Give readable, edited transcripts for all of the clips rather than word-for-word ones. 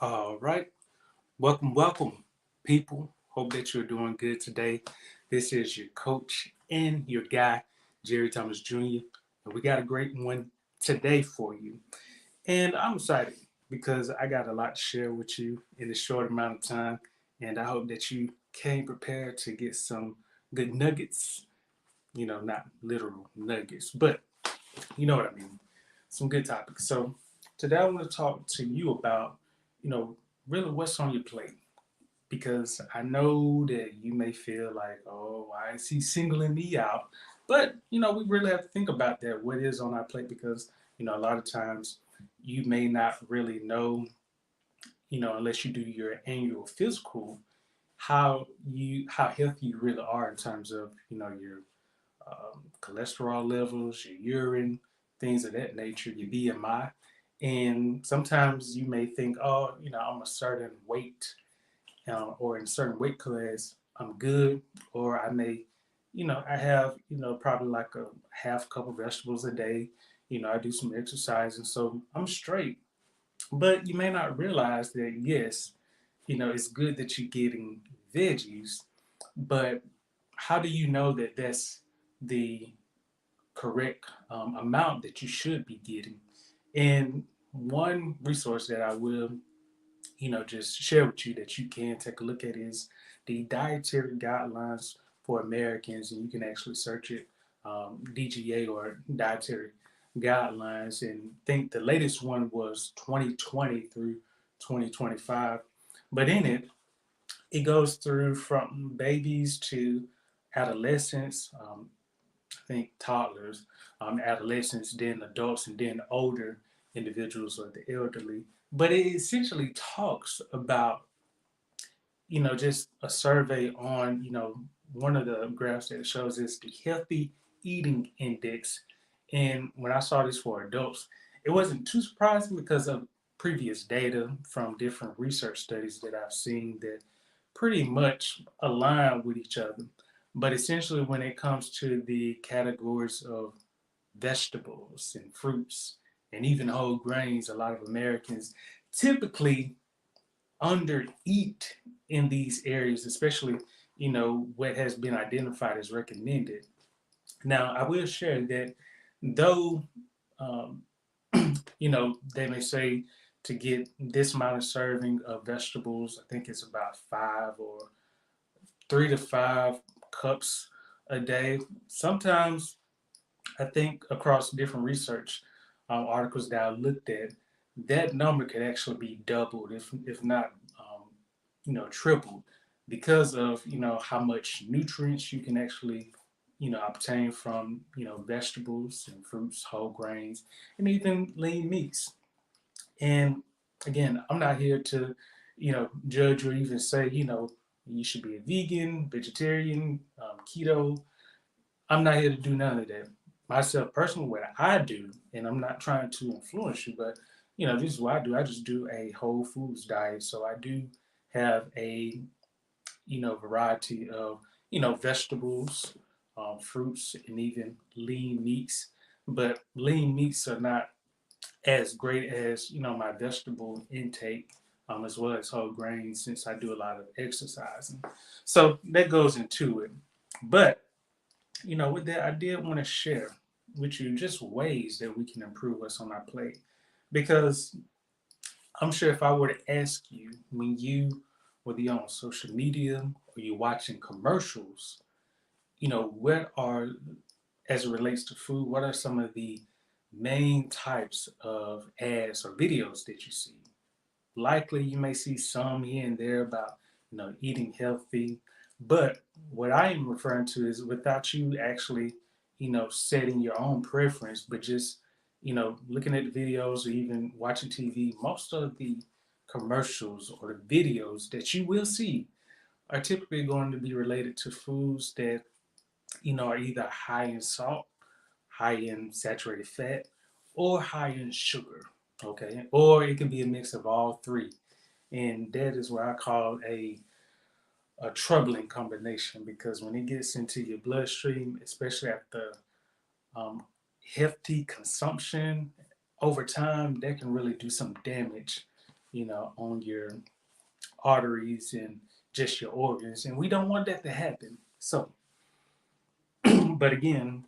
All right. Welcome, people. Hope that you're doing good today. This is your coach and your guy, Jerry Thomas Jr. And we got a great one today for you. And I'm excited because I got a lot to share with you in a short amount of time. And I hope that you came prepared to get some good nuggets, not literal nuggets, but you know what I mean. Some good topics. So today I want to talk to you about, you know, really what's on your plate. Because I know that you may feel like, oh, why is he singling me out? But, we really have to think about that, what is on our plate, because, a lot of times you may not really know, unless you do your annual physical, how healthy you really are in terms of, your cholesterol levels, your urine, things of that nature, your BMI. And sometimes you may think, oh, I'm a certain weight or in a certain weight class, I'm good. Or I may, I have, probably like a half cup of vegetables a day. I do some exercise, and so I'm straight. But you may not realize that, yes, it's good that you're getting veggies, but how do you know that that's the correct amount that you should be getting? And one resource that I will, just share with you that you can take a look at is the Dietary Guidelines for Americans, and you can actually search it, DGA or Dietary Guidelines, and I think the latest one was 2020 through 2025. But in it, it goes through from babies to adolescents, I think toddlers, adolescents, then adults, and then older individuals or the elderly. But it essentially talks about, just a survey on, one of the graphs that shows is the healthy eating index. And when I saw this for adults, it wasn't too surprising because of previous data from different research studies that I've seen that pretty much align with each other. But essentially, when it comes to the categories of vegetables and fruits and even whole grains, a lot of Americans typically undereat in these areas, especially, what has been identified as recommended. Now, I will share that though, um, they may say to get this amount of serving of vegetables, I think it's about 3 to 5 cups a day. Sometimes I think across different research articles that I looked at, that number could actually be doubled, if not, tripled, because of how much nutrients you can actually obtain from vegetables and fruits, whole grains, and even lean meats. And again, I'm not here to judge or even say you should be a vegan, vegetarian, keto. I'm not here to do none of that. Myself personally, what I do, and I'm not trying to influence you, but this is what I do. I just do a whole foods diet. So I do have a variety of vegetables, fruits, and even lean meats. But lean meats are not as great as my vegetable intake, as well as whole grains, since I do a lot of exercising. So that goes into it. But with that, I did want to share with you just ways that we can improve what's on our plate. Because I'm sure if I were to ask you, when you, whether you're on social media or you're watching commercials, what are, as it relates to food, what are some of the main types of ads or videos that you see? Likely you may see some here and there about, eating healthy, but what I am referring to is without you actually, setting your own preference, but just, looking at the videos or even watching TV, most of the commercials or the videos that you will see are typically going to be related to foods that, are either high in salt, high in saturated fat, or high in sugar. Okay. Or it can be a mix of all three. And that is what I call a troubling combination, because when it gets into your bloodstream, especially after um, hefty consumption over time, that can really do some damage on your arteries and just your organs. And we don't want that to happen. So, but again,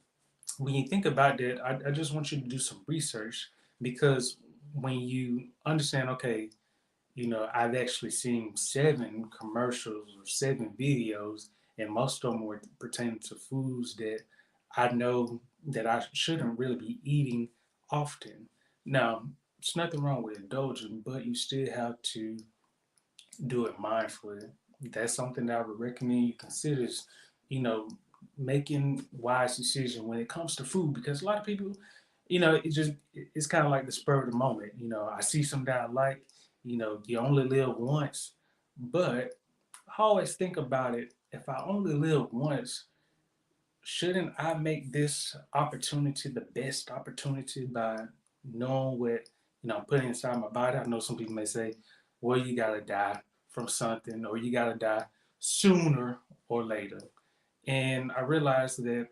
when you think about that, I just want you to do some research because when you understand, okay, I've actually seen 7 commercials or 7 videos, and most of them were pertaining to foods that I know that I shouldn't really be eating often. Now, there's nothing wrong with indulging, but you still have to do it mindfully. That's something that I would recommend you consider is, you know, making wise decisions when it comes to food because a lot of people, it's kind of like the spur of the moment. I see something that I like, you only live once, but I always think about it. If I only live once, shouldn't I make this opportunity the best opportunity by knowing what I'm putting inside my body? I know some people may say, "Well, you gotta die from something, or you gotta die sooner or later." And I realized that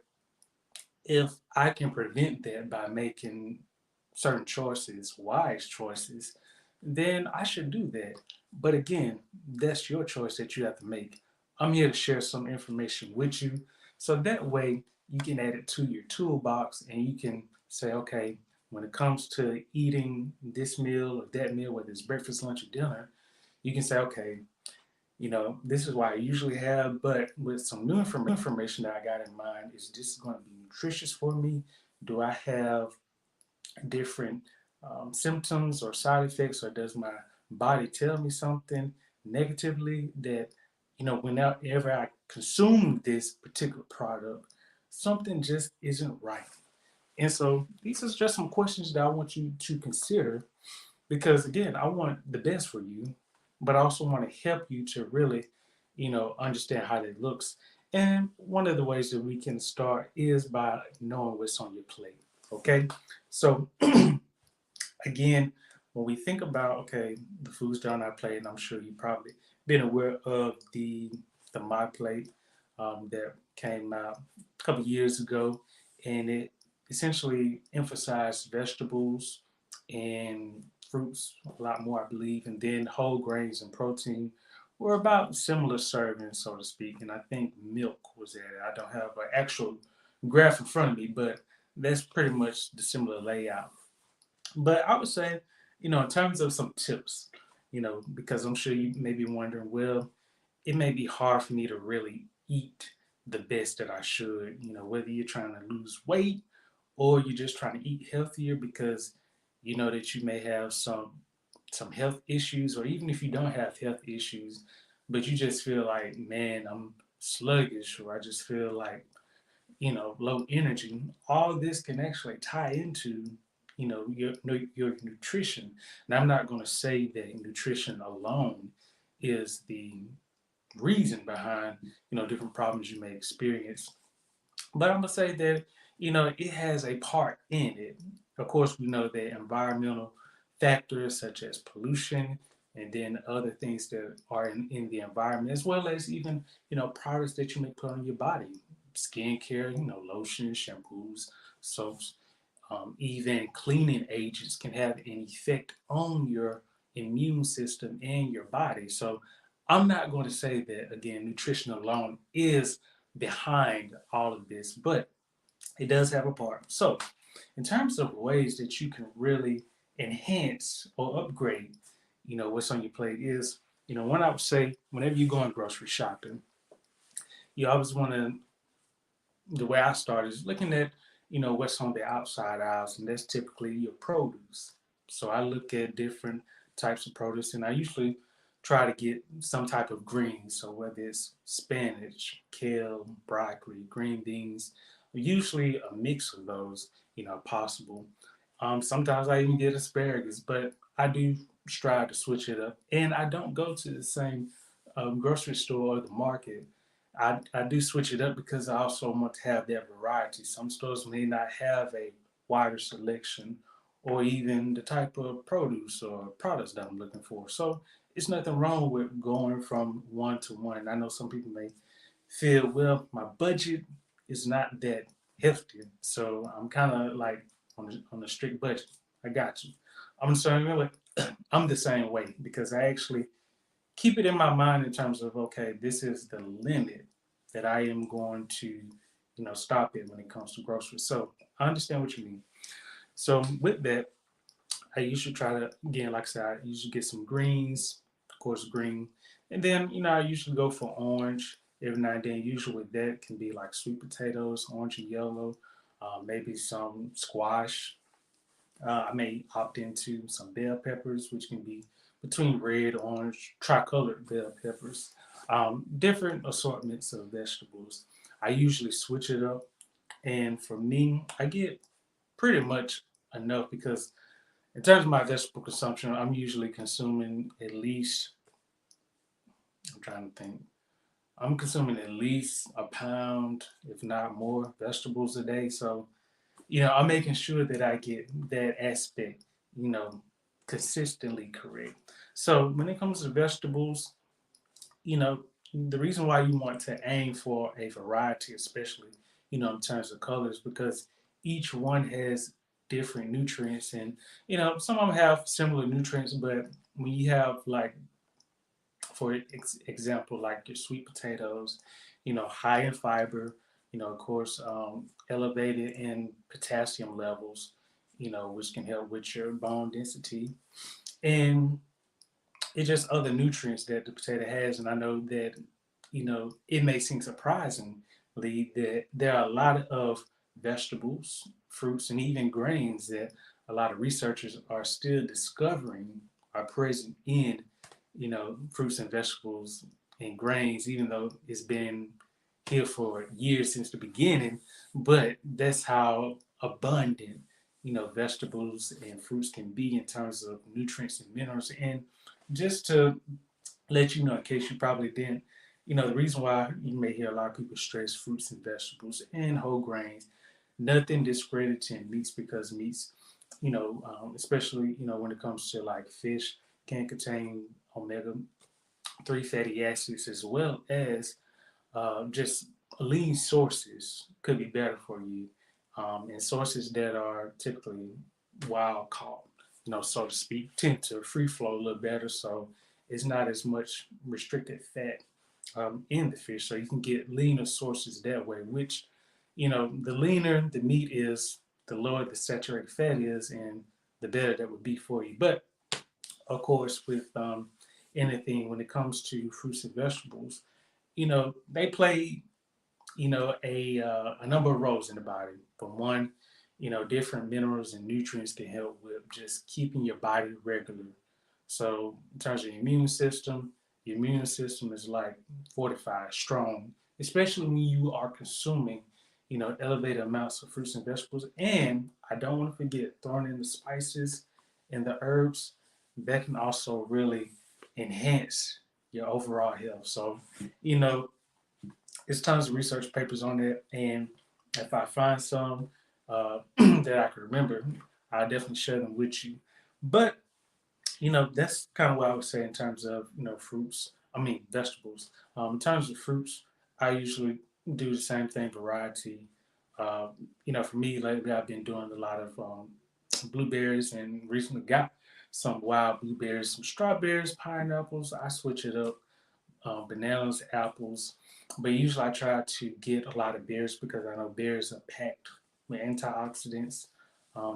if I can prevent that by making certain choices, wise choices, then I should do that. But again, that's your choice that you have to make. I'm here to share some information with you so that way you can add it to your toolbox and you can say, okay, when it comes to eating this meal or that meal, whether it's breakfast, lunch, or dinner, you can say, okay, this is why I usually have, but with some new information that I got in mind, is this going to be nutritious for me? Do I have different symptoms or side effects, or does my body tell me something negatively that, whenever I consume this particular product, something just isn't right? And so these are just some questions that I want you to consider because again, I want the best for you, but I also want to help you to really, understand how that looks. And one of the ways that we can start is by knowing what's on your plate. Okay, so again, when we think about okay, the foods that are on our plate, and I'm sure you've probably been aware of the My Plate that came out a couple years ago, and it essentially emphasized vegetables and fruits a lot more, I believe, and then whole grains and protein were about similar servings, so to speak. And I think milk was added. I don't have an actual graph in front of me, but that's pretty much the similar layout. But I would say, in terms of some tips, because I'm sure you may be wondering, well, it may be hard for me to really eat the best that I should, whether you're trying to lose weight or you're just trying to eat healthier because you know that you may have some health issues, or even if you don't have health issues, but you just feel like, man, I'm sluggish, or I just feel like low energy. All this can actually tie into your nutrition. Now, I'm not going to say that nutrition alone is the reason behind different problems you may experience, but I'm gonna say that it has a part in it. Of course, we know that environmental factors such as pollution and then other things that are in the environment, as well as even products that you may put on your body, skincare, lotions, shampoos, soaps, even cleaning agents can have an effect on your immune system and your body. So I'm not going to say that again, nutrition alone is behind all of this, but it does have a part. So, in terms of ways that you can really enhance or upgrade, what's on your plate is, one I would say, whenever you go grocery shopping, you always want to, the way I start is looking at, what's on the outside aisles, and that's typically your produce. So I look at different types of produce, and I usually try to get some type of green. So whether it's spinach, kale, broccoli, green beans, usually a mix of those, possible. Sometimes I even get asparagus, but I do strive to switch it up, and I don't go to the same grocery store or the market. I do switch it up because I also want to have that variety. Some stores may not have a wider selection or even the type of produce or products that I'm looking for. So it's nothing wrong with going from one to one. I know some people may feel, well, my budget is not that hefty, so I'm kind of like on a strict budget. I got you. I'm starting with I'm the same way because I actually keep it in my mind in terms of, okay, this is the limit that I am going to, stop it when it comes to groceries. So I understand what you mean. So with that, I usually try to, again, like I said, I usually get some greens, of course, green. And then, I usually go for orange every now and then. Usually with that can be like sweet potatoes, orange and yellow, maybe some squash. I may opt into some bell peppers, which can be between red, orange, tricolored bell peppers. Different assortments of vegetables. I usually switch it up. And for me, I get pretty much enough because in terms of my vegetable consumption, I'm usually consuming at least, I'm trying to think, I'm consuming at least a pound, if not more, vegetables a day. So, I'm making sure that I get that aspect, you know, consistently correct. So when it comes to vegetables, you know, the reason why you want to aim for a variety, especially, in terms of colors, because each one has different nutrients and, some of them have similar nutrients, but when you have like, for example, like your sweet potatoes, high in fiber, of course, elevated in potassium levels, which can help with your bone density. And it's just other nutrients that the potato has. And I know that, it may seem surprisingly that there are a lot of vegetables, fruits, and even grains that a lot of researchers are still discovering are present in, fruits and vegetables and grains, even though it's been here for years since the beginning. But that's how abundant, vegetables and fruits can be in terms of nutrients and minerals. And just to let you know, in case you probably didn't, the reason why you may hear a lot of people stress fruits and vegetables and whole grains, nothing discrediting meats because meats, especially, when it comes to like fish, can contain omega-3 fatty acids as well as just lean sources could be better for you, and sources that are typically wild caught, so to speak, tend to free flow a little better. So it's not as much restricted fat in the fish, so you can get leaner sources that way. Which, the leaner the meat is, the lower the saturated fat is, and the better that would be for you. But of course, with anything when it comes to fruits and vegetables, they play, a number of roles in the body. For one, different minerals and nutrients can help with just keeping your body regular. So in terms of your immune system is like fortified, strong, especially when you are consuming, elevated amounts of fruits and vegetables. And I don't want to forget throwing in the spices and the herbs that can also really enhance your overall health. So, you know, it's tons of research papers on that, and if I find some that I can remember, I'll definitely share them with you. But that's kind of what I would say in terms of fruits. I mean vegetables. In terms of fruits, I usually do the same thing, variety. Uh, for me lately, I've been doing a lot of blueberries, and recently got some wild blueberries, some strawberries, pineapples. I switch it up, bananas, apples. But usually I try to get a lot of berries because I know berries are packed with antioxidants.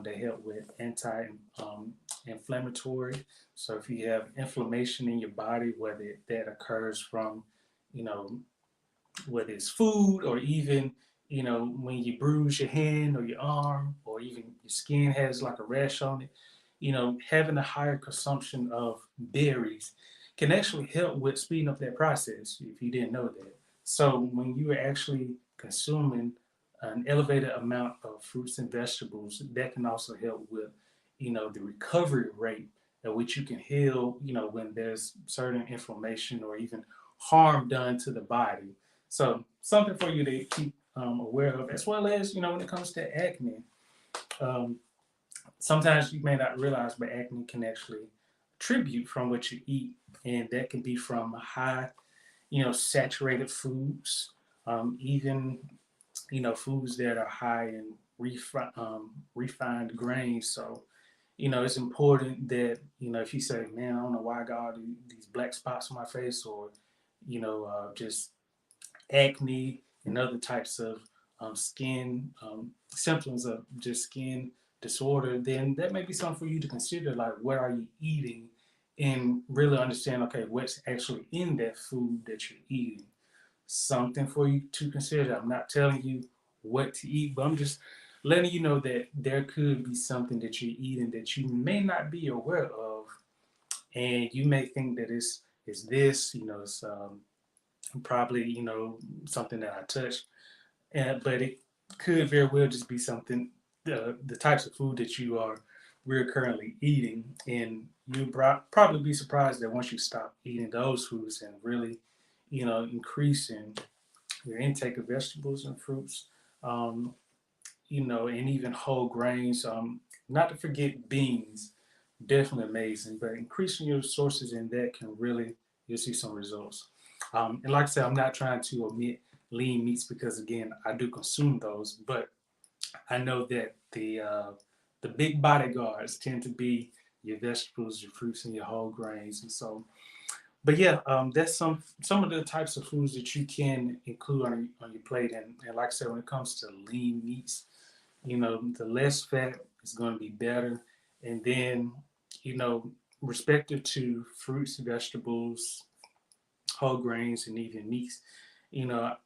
They help with anti-inflammatory. So if you have inflammation in your body, whether that occurs from, you know, whether it's food or even, when you bruise your hand or your arm or even your skin has like a rash on it, having a higher consumption of berries can actually help with speeding up that process if you didn't know that. So when you are actually consuming an elevated amount of fruits and vegetables, that can also help with, the recovery rate at which you can heal, when there's certain inflammation or even harm done to the body. So something for you to keep aware of, as well as, when it comes to acne. Um, Sometimes you may not realize, but acne can actually attribute from what you eat, and that can be from high, saturated foods, even foods that are high in refined grains. So it's important that, if you say, man, I don't know why I got all these black spots on my face, or, just acne and other types of skin symptoms of just skin disorder, then that may be something for you to consider. Like, what are you eating? And really understand, okay, what's actually in that food that you're eating. Something for you to consider. I'm not telling you what to eat, but I'm just letting you know that there could be something that you're eating that you may not be aware of, and you may think that it's this, it's probably, something that I touched, but it could very well just be something, the types of food that we're currently eating, and you probably be surprised that once you stop eating those foods and really, increasing your intake of vegetables and fruits, um, and even whole grains. Not to forget beans, definitely amazing. But increasing your sources in that can really, you'll see some results. And like I said, I'm not trying to omit lean meats because again, I do consume those, but I know that the big bodyguards tend to be your vegetables, your fruits, and your whole grains. And so, but yeah, that's some of the types of foods that you can include on your plate. And like I said, when it comes to lean meats, the less fat is going to be better. And then, you know, respective to fruits, vegetables, whole grains, and even meats,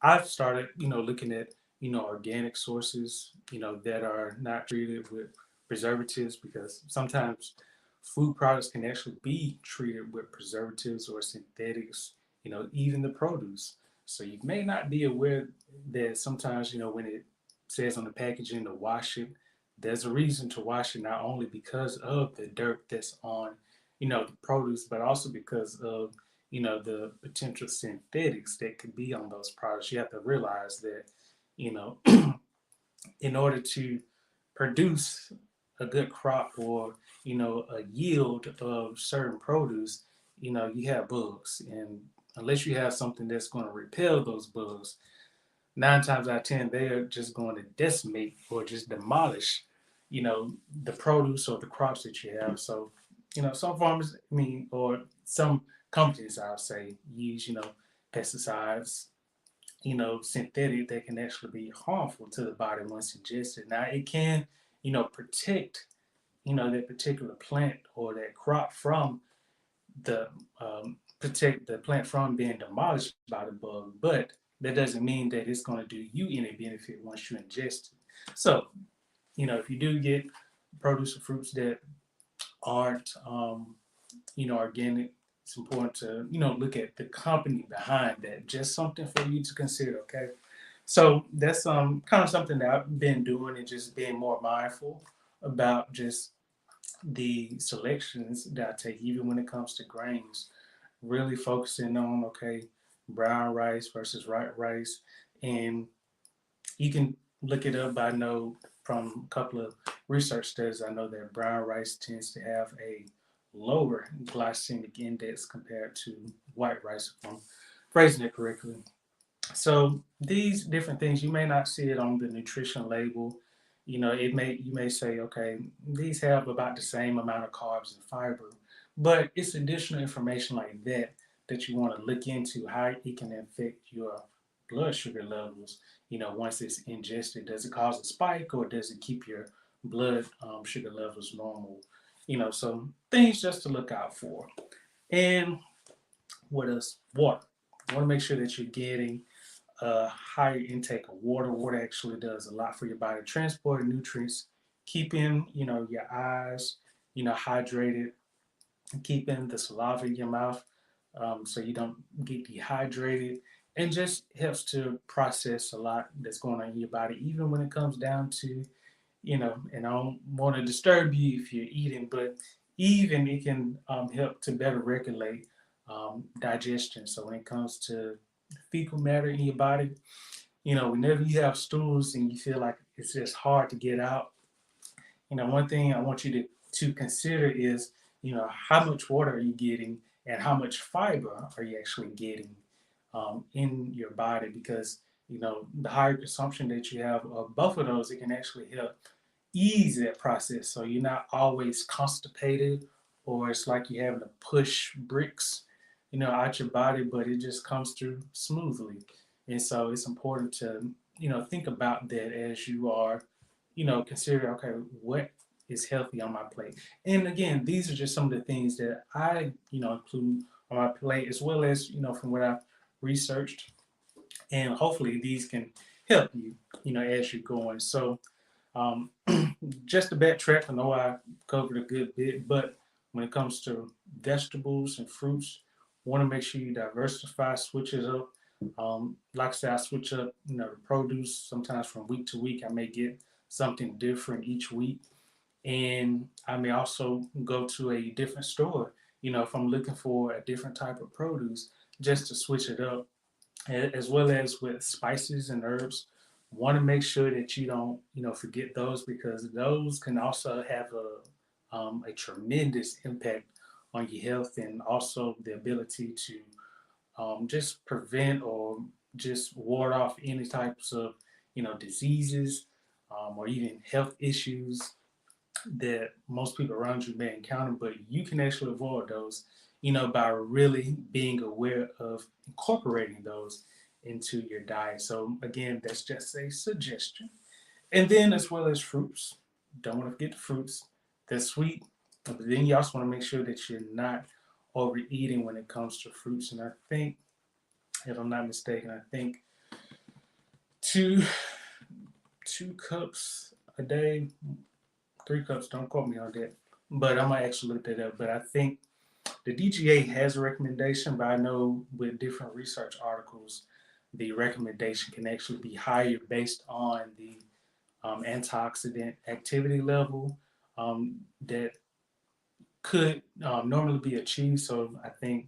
I've started, looking at, organic sources, that are not treated with preservatives, because sometimes food products can actually be treated with preservatives or synthetics, even the produce. So you may not be aware that sometimes, when it says on the packaging to wash it, there's a reason to wash it, not only because of the dirt that's on, the produce, but also because of, the potential synthetics that could be on those products. You have to realize that, you know, in order to produce a good crop, or, a yield of certain produce, you have bugs. And unless you have something that's going to repel those bugs, 9 times out of 10, they are just going to decimate or just demolish, the produce or the crops that you have. So, some farmers, or some companies, I'll say, use, pesticides, synthetic, that can actually be harmful to the body once ingested. Now, it can, protect, that particular plant or that crop from the protect the plant from being demolished by the bug, but that doesn't mean that it's going to do you any benefit once you ingest it. So, if you do get produce or fruits that aren't, organic, it's important to, look at the company behind that. Just something for you to consider, okay? So that's kind of something that I've been doing, and just being more mindful about just the selections that I take, even when it comes to grains, really focusing on, okay, brown rice versus white rice. And you can look it up. I know from a couple of research studies, I know that brown rice tends to have a lower glycemic index compared to white rice, if I'm phrasing it correctly. So these different things, you may not see it on the nutrition label. You may say, okay, these have about the same amount of carbs and fiber, but it's additional information like that that you want to look into, how it can affect your blood sugar levels. Once it's ingested, does it cause a spike, or does it keep your blood sugar levels normal? So things just to look out for. And what else? Water. You want to make sure that you're getting a higher intake of water. Water actually does a lot for your body, transporting nutrients, keeping, your eyes, hydrated, keeping the saliva in your mouth, so you don't get dehydrated, and just helps to process a lot that's going on in your body, even when it comes down to, and I don't want to disturb you if you're eating, but even it can help to better regulate digestion. So when it comes to fecal matter in your body, whenever you have stools and you feel like it's just hard to get out, one thing I want you to consider is, how much water are you getting, and how much fiber are you actually getting in your body, because, the higher consumption that you have of both of those, it can actually help, ease that process so you're not always constipated or it's like you're having to push bricks, out your body, but it just comes through smoothly. And so it's important to, think about that as you are, consider, okay, what is healthy on my plate. And again, these are just some of the things that I, include on my plate, as well as, from what I've researched. And hopefully these can help you, as you're going. So um, just to backtrack, I know I covered a good bit, but when it comes to vegetables and fruits, want to make sure you diversify, switch it up. Like I said, I switch up, the produce. Sometimes from week to week, I may get something different each week, and I may also go to a different store. If I'm looking for a different type of produce, just to switch it up, as well as with spices and herbs. Want to make sure that you don't, forget those because those can also have a tremendous impact on your health and also the ability to just prevent or just ward off any types of, diseases or even health issues that most people around you may encounter, but you can actually avoid those, by really being aware of incorporating those into your diet. So again, that's just a suggestion. And then as well as fruits, don't want to forget the fruits. They're sweet, but then you also want to make sure that you're not overeating when it comes to fruits. And I think, if I'm not mistaken, I think two two cups a day, 3 cups. Don't quote me on that, but I might actually look that up. But I think the DGA has a recommendation, but I know with different research articles, the recommendation can actually be higher based on the antioxidant activity level that could normally be achieved. So I think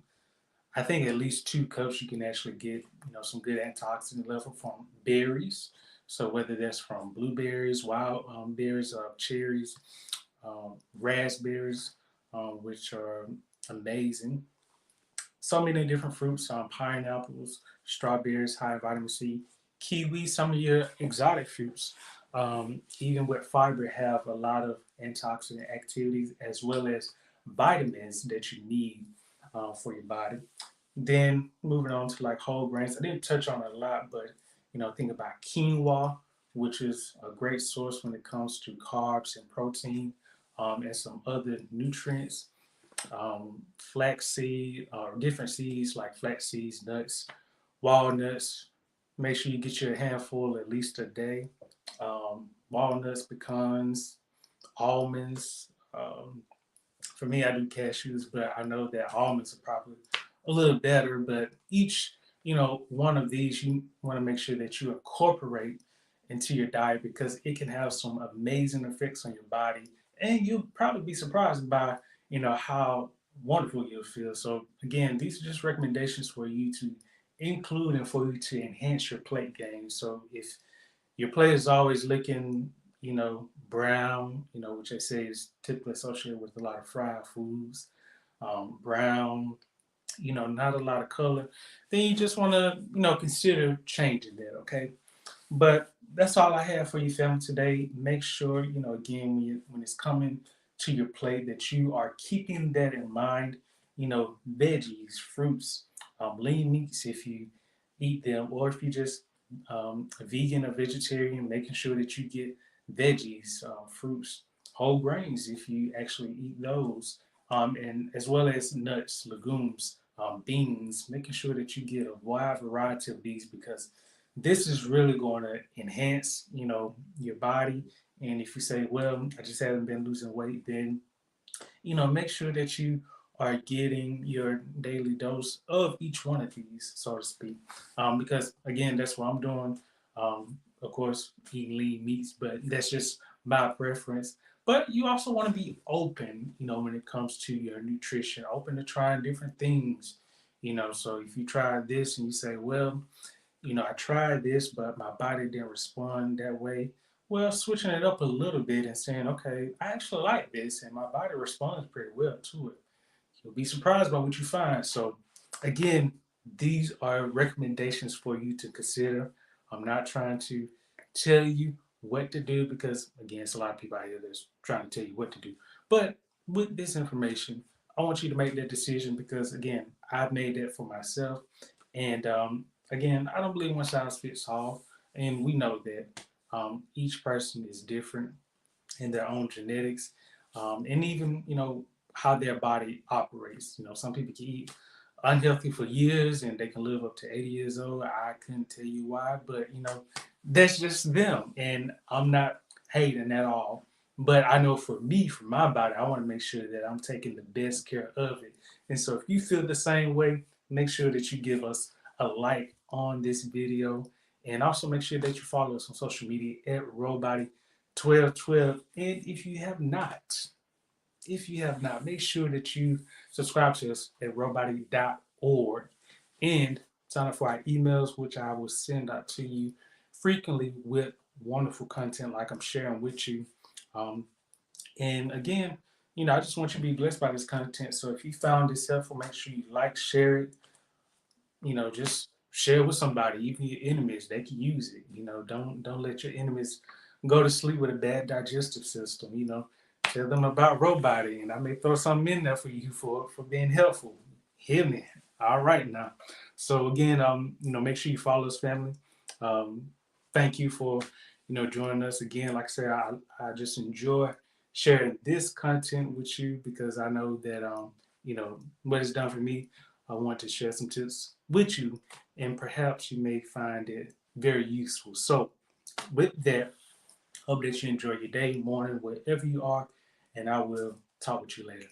at least 2 cups you can actually get, some good antioxidant level from berries. So whether that's from blueberries, wild berries, cherries, raspberries, which are amazing. So many different fruits, pineapples, strawberries, high vitamin C, kiwi, some of your exotic fruits, even with fiber, have a lot of antioxidant activities as well as vitamins that you need for your body. Then moving on to like whole grains, I didn't touch on it a lot, but think about quinoa, which is a great source when it comes to carbs and protein, and some other nutrients. Flaxseed, different seeds like flax seeds, nuts, walnuts. Make sure you get your handful at least a day. Walnuts, pecans, almonds. For me, I do cashews, but I know that almonds are probably a little better. But each, one of these, you want to make sure that you incorporate into your diet because it can have some amazing effects on your body, and you'll probably be surprised by, how wonderful you'll feel. So again, these are just recommendations for you to include and for you to enhance your plate game. So if your plate is always looking, brown, which I say is typically associated with a lot of fried foods, brown, not a lot of color, then you just want to, consider changing that, okay? But that's all I have for you, family, today. Make sure, again, when it's coming to your plate, that you are keeping that in mind. Veggies, fruits, lean meats if you eat them, or if you just vegan or vegetarian, making sure that you get veggies, fruits, whole grains if you actually eat those, and as well as nuts, legumes, beans, making sure that you get a wide variety of these because this is really going to enhance, your body. And if you say, well, I just haven't been losing weight, then, make sure that you are getting your daily dose of each one of these, so to speak. Because again, that's what I'm doing. Of course, eating lean meats, but that's just my preference. But you also want to be open, when it comes to your nutrition, open to trying different things. So if you try this and you say, well, I tried this, but my body didn't respond that way. Well, switching it up a little bit and saying, okay, I actually like this and my body responds pretty well to it. You'll be surprised by what you find. So, again, these are recommendations for you to consider. I'm not trying to tell you what to do because, again, it's a lot of people out here that's trying to tell you what to do. But with this information, I want you to make that decision because, again, I've made that for myself. And again, I don't believe one size fits all. And we know that each person is different in their own genetics, and even how their body operates. Some people can eat unhealthy for years and they can live up to 80 years old. I couldn't tell you why, but that's just them, and I'm not hating at all. But I know for me, for my body, I want to make sure that I'm taking the best care of it. And so if you feel the same way, make sure that you give us a like on this video, and also make sure that you follow us on social media at Robody 1212. And if you have not, make sure that you subscribe to us at robody.org and sign up for our emails, which I will send out to you frequently with wonderful content like I'm sharing with you. Um, and again, I just want you to be blessed by this content. So if you found this helpful, make sure you like, share it, just share with somebody, even your enemies. They can use it. Don't let your enemies go to sleep with a bad digestive system. Tell them about Robody, and I may throw something in there for you for being helpful. Hear me. All right now. So again, make sure you follow us, family. Um, thank you for joining us again. Like I said, I just enjoy sharing this content with you because I know that what it's done for me. I want to share some tips with you, and perhaps you may find it very useful. So, with that, hope that you enjoy your day, morning, wherever you are, and I will talk with you later.